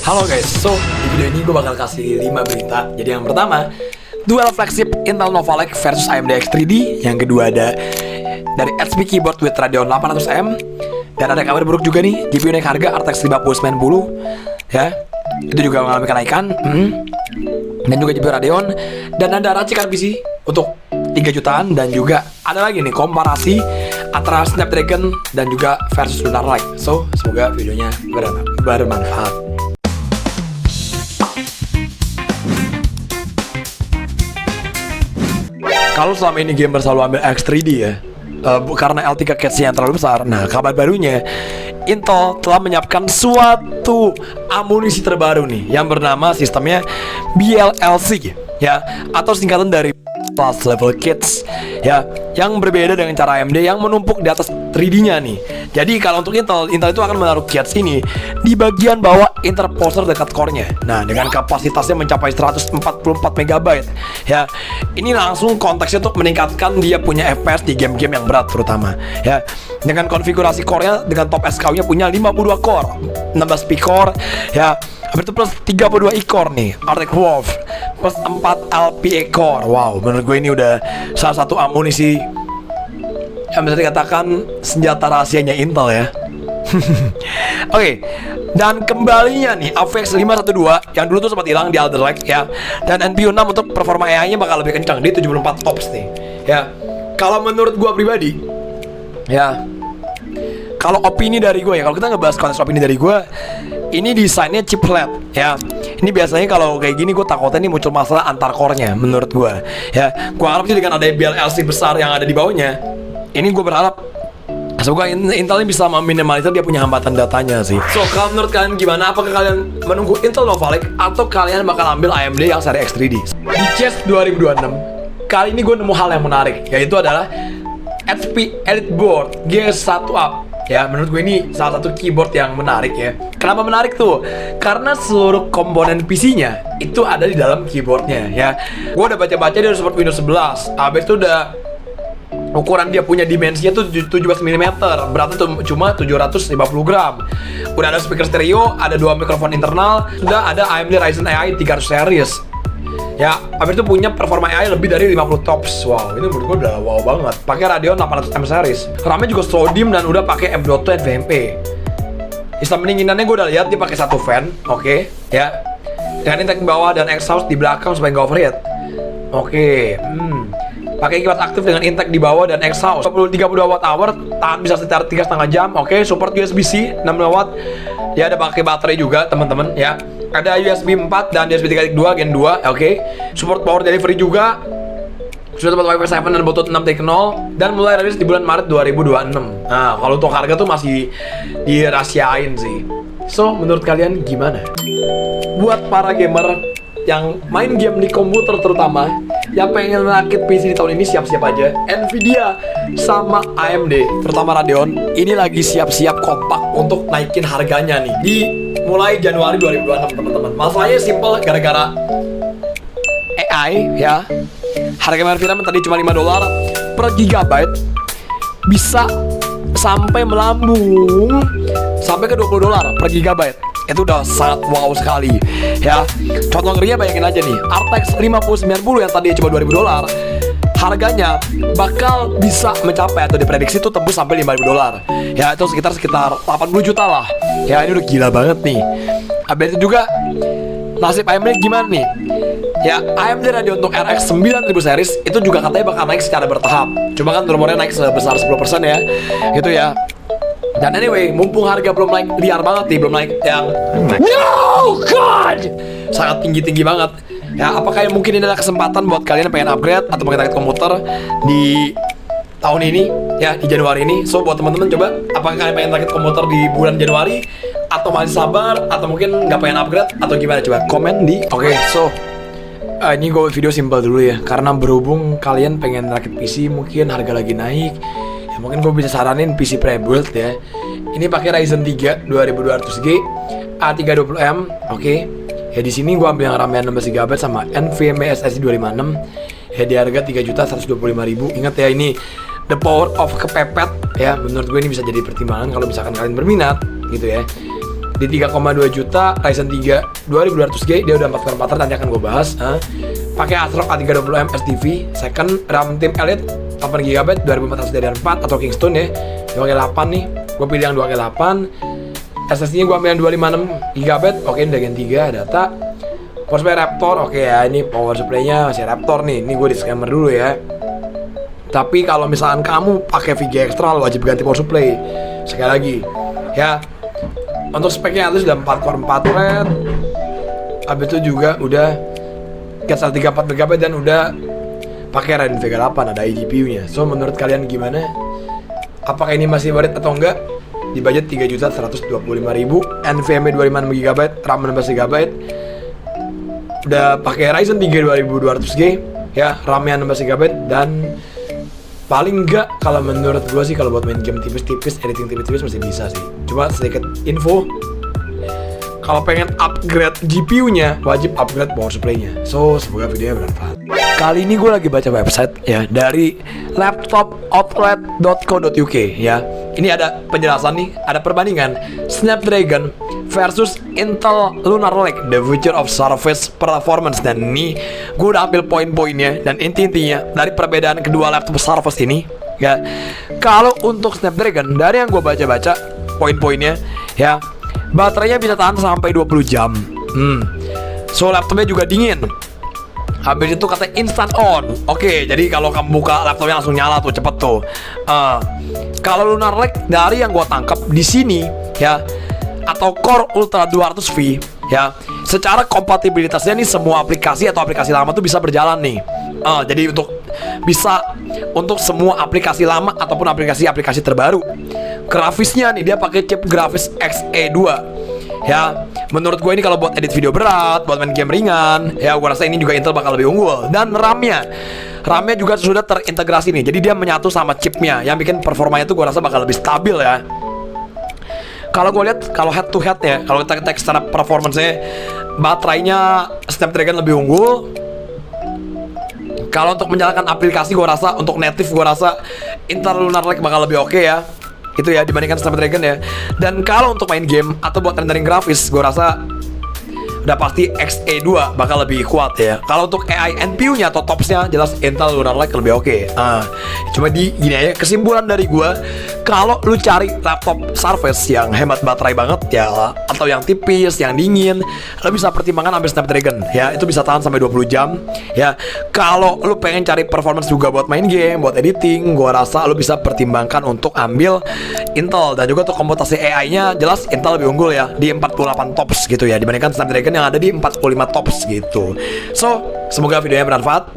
Halo guys, so di video ini gue bakal kasih 5 berita. Jadi yang pertama, duel flagship Intel Nova Lake versus AMD X3D. Yang kedua ada dari HP keyboard with Radeon 800M. Dan ada kabar buruk juga nih, GPU naik harga RTX 5090 ya. Itu juga mengalami kenaikan. Dan juga GPU Radeon. Dan ada racikan PC untuk 3 jutaan. Dan juga ada lagi nih komparasi antara Snapdragon dan juga versus Lunar Lake. So semoga videonya bermanfaat. Kalau selama ini gamer selalu ambil X3D ya, karena L3 cache-nya yang terlalu besar. Nah, kabar barunya Intel telah menyiapkan suatu amunisi terbaru nih yang bernama sistemnya BLLC ya, atau singkatan dari Plus Level Kits ya, yang berbeda dengan cara AMD yang menumpuk di atas 3D-nya nih. Jadi kalau untuk Intel itu akan menaruh kits ini di bagian bawah interposer dekat core-nya. Nah, dengan kapasitasnya mencapai 144 MB ya. Ini langsung konteksnya untuk meningkatkan dia punya FPS di game-game yang berat terutama ya. Dengan konfigurasi core-nya dengan top SKU-nya punya 52 core, 16 P-core ya. Habis itu plus 32 e-core nih, Arctic Wolf plus 4 LPA core. Wow, menurut gue ini udah salah satu amunisi yang bisa dikatakan senjata rahasianya Intel ya. Oke, dan kembalinya nih AVX 512 yang dulu tuh sempat hilang di Alder Lake ya. Dan NPU 6 untuk performa AI-nya bakal lebih kencang di 74 tops nih ya. Kalau menurut gue pribadi ya, kalau opini dari gue ya, kalau kita ngebahas konteks opini dari gue, ini desainnya chiplet ya. Ini biasanya kalau kayak gini gue takutnya nih muncul masalah antar core-nya menurut gue ya. Gue harap sih dengan ada BLLC besar yang ada di bawahnya, ini gue berharap semoga Intel ini bisa meminimalisir dia punya hambatan datanya sih. So, kalau menurut kalian gimana? Apakah kalian menunggu Intel Nova Lake atau kalian bakal ambil AMD yang seri X3D? Di CES 2026 kali ini gue nemu hal yang menarik, yaitu adalah HP EliteBoard G1 Up ya. Menurut gue ini salah satu keyboard yang menarik ya. Kenapa menarik tuh? Karena seluruh komponen PC-nya itu ada di dalam keyboardnya ya. Gue udah baca-baca dia udah support Windows 11. Habis itu udah ukuran dia punya dimensinya tuh 17 mm, beratnya tuh cuma 750 gram. Udah ada speaker stereo, ada 2 mikrofon internal, sudah ada AMD Ryzen AI 300 series. Ya, habis itu punya performa AI lebih dari 50 tops. Wow, ini menurut gue udah wow banget. Pakai Radeon 800M series. RAM-nya juga slow dim dan udah pakai M.2 NVMe. Sistem pendinginannya gue udah lihat dia pakai satu fan, oke, ya. Dengan intake bawah dan exhaust di belakang supaya nggak overheat. Oke, pakai kipas aktif dengan intake di bawah dan exhaust 32 Wh, tahan bisa sekitar 3,5 jam. Oke, support USB-C 6 watt. Ya, ada pakai baterai juga teman-teman ya. Ada USB 4 dan USB 3.2 Gen 2, oke. Support power delivery juga. Sudah dapat Wi-Fi 7 dan Bluetooth 6.0 dan mulai rilis di bulan Maret 2026. Nah, kalau untuk harga tuh masih dirahasiain sih. So, menurut kalian gimana? Buat para gamer yang main game di komputer terutama, yang pengen merakit PC di tahun ini, siap-siap aja. Nvidia sama AMD, terutama Radeon, ini lagi siap-siap kompak untuk naikin harganya nih di mulai Januari 2026 teman-teman. Masalahnya simple, gara-gara AI ya. Harga Nvidia tadi cuma $5 per gigabyte, bisa sampai melambung sampai ke $20 per gigabyte. Itu udah sangat wow sekali ya. Contoh ngerinya bayangin aja nih, RTX 5090 yang tadi cuma $2000, harganya bakal bisa mencapai atau diprediksi tuh tembus sampai $5000 ya. Itu sekitar 80 juta lah ya. Ini udah gila banget nih. Habis itu juga nasib AMD gimana nih ya. AMD Radeon untuk RX 9000 series itu juga katanya bakal naik secara bertahap. Cuma kan rumornya naik sebesar 10% ya gitu ya. Dan anyway, mumpung harga belum naik liar banget nih, belum naik yang no god sangat tinggi banget ya. Apakah mungkin ini adalah kesempatan buat kalian yang pengen upgrade atau pengen rakit komputer di tahun ini ya, di Januari ini? So buat teman-teman, coba apakah kalian pengen rakit komputer di bulan Januari atau masih sabar, atau mungkin nggak pengen upgrade atau gimana? Coba komen di so ini gue video simple dulu ya, karena berhubung kalian pengen rakit PC mungkin harga lagi naik ya, mungkin gue bisa saranin PC pre-build ya. Ini pakai Ryzen 3 2200G A320M, oke. Ya di sini gue ambil yang RAM-nya 16 GB sama NVMe SSD 256 ya, di harga 3.125.000. Ingat ya, ini the power of kepepet ya. Menurut gue ini bisa jadi pertimbangan kalau misalkan kalian berminat gitu ya. di 3,2 juta, Ryzen 3 2200G, dia udah 4/4, nanti akan gue bahas. Pakai ASRock A320M SDV, second, RAM Team Elite 8GB 2400DDR4 atau Kingston ya, 2K8 nih, gue pilih yang 2K8. SSD nya gue ambil yang 256GB, oke ini Dragon 3 data. Power supply Raptor, oke ya, ini power supply nya masih Raptor nih, ini gue disclaimer dulu ya. Tapi kalau misalkan kamu pakai VGA Extra, lo wajib ganti power supply. Sekali lagi ya, untuk speknya itu sudah 4 core 4 thread. Habis itu juga udah Cat 34GB dan udah pakai Radeon Vega 8, ada iGPU nya. So menurut kalian gimana? Apakah ini masih worth atau enggak? Di budget 3.125.000, NVMe 256GB, RAM 16GB, udah pakai Ryzen 3 2200G ya, RAM-nya 16GB, dan paling enggak kalau menurut gue sih kalau buat main game tipis-tipis, editing tipis-tipis masih bisa sih. Cuma sedikit info, kalau pengen upgrade GPU-nya wajib upgrade power supply-nya. So semoga videonya bermanfaat. Kali ini gue lagi baca website ya dari laptopoutlet.co.uk ya. Ini ada penjelasan nih, ada perbandingan Snapdragon versus Intel Lunar Lake, the future of surface performance. Dan ini gue udah ambil poin-poinnya dan inti-intinya dari perbedaan kedua laptop Surface ini ya. Kalau untuk Snapdragon, dari yang gue baca-baca poin-poinnya ya, baterainya bisa tahan sampai 20 jam. So laptopnya juga dingin. Habis itu kata instant on. Oke, jadi kalau kamu buka laptopnya langsung nyala tuh, cepet tuh. Kalau Lunar Lake dari yang gua tangkap di sini ya, atau Core Ultra 200V ya, secara kompatibilitasnya nih semua aplikasi atau aplikasi lama tuh bisa berjalan nih. Jadi untuk semua aplikasi lama ataupun aplikasi-aplikasi terbaru. Grafisnya nih dia pakai chip grafis Xe2 ya. Menurut gue ini kalau buat edit video berat, buat main game ringan ya, gue rasa ini juga Intel bakal lebih unggul. Dan RAM-nya juga sudah terintegrasi nih, jadi dia menyatu sama chipnya yang bikin performanya tuh gue rasa bakal lebih stabil ya. Kalau gue lihat, kalau head to head ya, kalau kita cek secara performance-nya, baterainya Snapdragon lebih unggul. Kalau untuk menjalankan aplikasi, gue rasa untuk native, gue rasa Intel Lunar Lake bakal lebih oke ya. Itu ya dibandingkan Snapdragon ya. Dan kalau untuk main game atau buat rendering grafis, gue rasa udah pasti Xe2 bakal lebih kuat ya. Kalau untuk AI NPU-nya atau TOPS-nya, jelas Intel Lunar Lake lebih oke. Cuma gini aja, kesimpulan dari gue, kalau lu cari laptop Surface yang hemat baterai banget ya, atau yang tipis, yang dingin, lu bisa pertimbangkan ambil Snapdragon ya, itu bisa tahan sampai 20 jam ya. Kalau lu pengen cari performance juga buat main game, buat editing, gua rasa lu bisa pertimbangkan untuk ambil Intel. Dan juga untuk komputasi AI-nya, jelas Intel lebih unggul ya, di 48 TOPS gitu ya, dibandingkan Snapdragon yang ada di 45 TOPS gitu. So, semoga videonya bermanfaat.